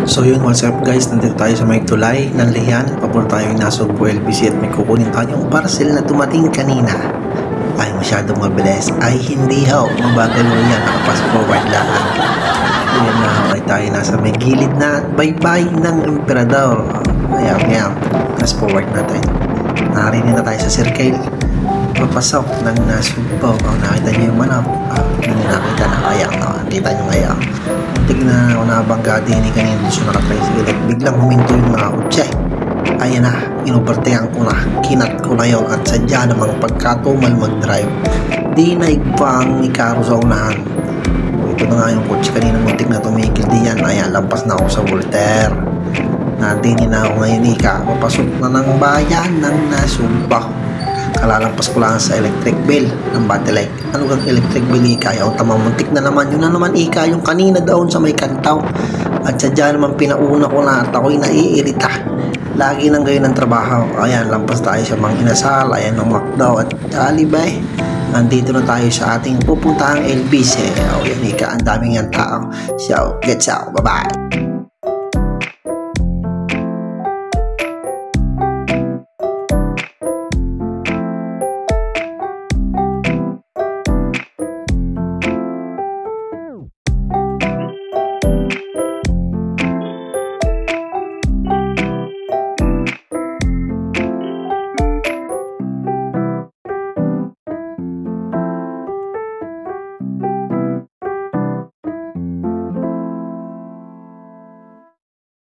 So yun, what's up guys, nandito tayo sa may tulay ng Lian. Pabor tayo ng Nasugbu LBC at may kukunin tayong parcel na tumating kanina. Ay masyadong mabilis, ay hindi ho, mabagal mo yan, nakapas forward lang. Ayan na ho, ay tayo nasa may gilid na baybay ng emperador. Ayan, fast forward natin. Narinig na tayo sa circle. Papasok ng Nasugbu. Nakita niyo yung manok. Hindi nakita na kaya. Nakita niyo kaya. Tignan ako nabangga din ni kanina doon sa nakatricycle at biglang huminto yung mga kutse. Ayan na, inubertehan ko na, kinat ko na yun at sadya namang pagkatumal mag-drive. Di naigpang ni Caro sa unahan. Ito na nga yung kutse kanina muntik na tumikil diyan. Ayan, lampas na ako sa Voltaire. Natinin na ako ngayon ika. Papasok na ng bayan ng Nasugbu. Kalalampas ko lang sa electric bill ng Battle Lake. Ano kang electric bill ika? Yung tamamuntik na naman. Yun na naman ika. Yung kanina daon sa may kantaw. At sadya naman pinauna ko na at ako'y naiirita. Lagi nang gayon ang trabaho. Ayan, lampas tayo sa Mang Inasal. Ayan ang Macdo at Alibay. Nandito na tayo sa ating pupuntahang LBC. O yan ika. Ang daming yan tao. So, let's go. Bye-bye.